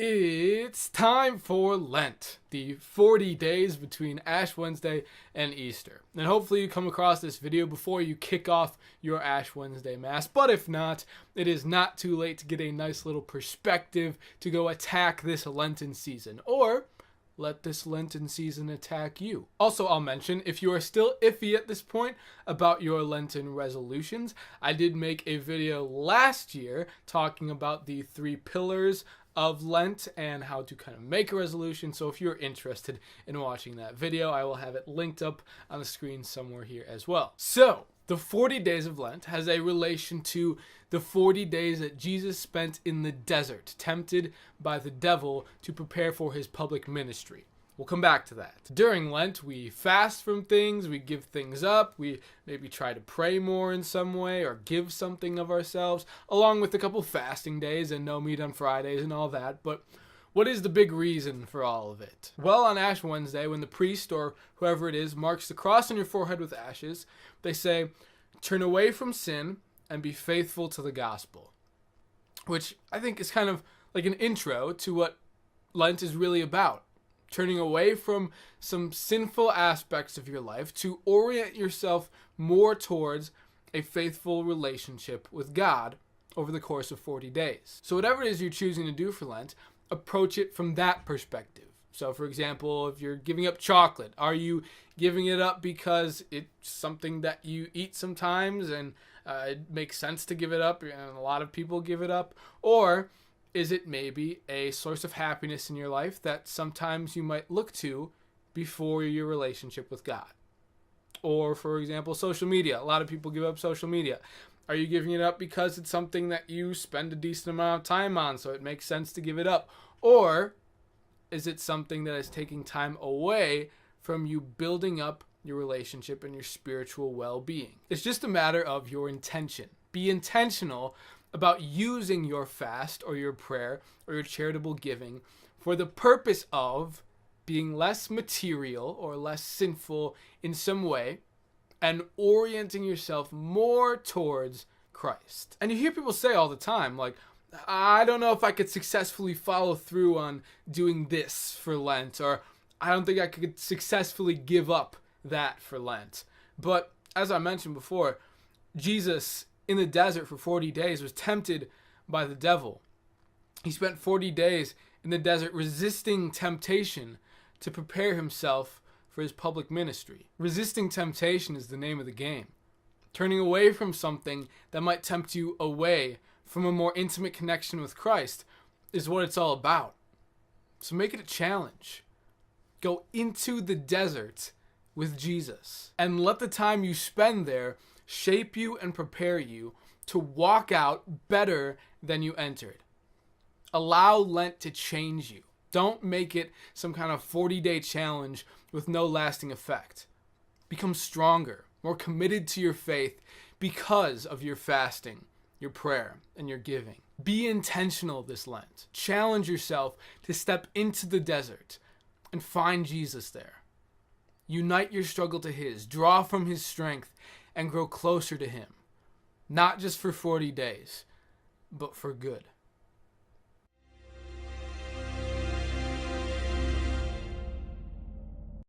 It's time for Lent, the 40 days between Ash Wednesday and Easter. And hopefully you come across this video before you kick off your Ash Wednesday Mass. But if not, it is not too late to get a nice little perspective to go attack this Lenten season. Or let this Lenten season attack you. Also, I'll mention, if you are still iffy at this point about your Lenten resolutions, I did make a video last year talking about the 3 pillars of Lent and how to kind of make a resolution. So if you're interested in watching that video, I will have it linked up on the screen somewhere here as well. So the 40 days of Lent has a relation to the 40 days that Jesus spent in the desert, tempted by the devil to prepare for his public ministry. We'll come back to that. During Lent, we fast from things, we give things up, we maybe try to pray more in some way or give something of ourselves, along with a couple fasting days and no meat on Fridays and all that. But what is the big reason for all of it? Well, on Ash Wednesday, when the priest or whoever it is marks the cross on your forehead with ashes, they say, turn away from sin and be faithful to the gospel. Which I think is kind of like an intro to what Lent is really about. Turning away from some sinful aspects of your life to orient yourself more towards a faithful relationship with God over the course of 40 days. So whatever it is you're choosing to do for Lent, approach it from that perspective. So for example, if you're giving up chocolate, are you giving it up because it's something that you eat sometimes and it makes sense to give it up and a lot of people give it up? Or is it maybe a source of happiness in your life that sometimes you might look to before your relationship with God? Or, for example, social media. A lot of people give up social media. Are you giving it up because it's something that you spend a decent amount of time on, so it makes sense to give it up? Or is it something that is taking time away from you building up your relationship and your spiritual well-being? It's just a matter of your intention. Be intentional about using your fast or your prayer or your charitable giving for the purpose of being less material or less sinful in some way and orienting yourself more towards Christ. And you hear people say all the time, like, I don't know if I could successfully follow through on doing this for Lent, or I don't think I could successfully give up that for Lent. But as I mentioned before, Jesus in the desert for 40 days was tempted by the devil. He spent 40 days in the desert resisting temptation to prepare himself for his public ministry. Resisting temptation is the name of the game. Turning away from something that might tempt you away from a more intimate connection with Christ is what it's all about. So make it a challenge. Go into the desert with Jesus and let the time you spend there shape you and prepare you to walk out better than you entered. Allow Lent to change you. Don't make it some kind of 40-day challenge with no lasting effect. Become stronger, more committed to your faith because of your fasting, your prayer, and your giving. Be intentional this Lent. Challenge yourself to step into the desert and find Jesus there. Unite your struggle to his. Draw from his strength and grow closer to him. Not just for 40 days, but for good.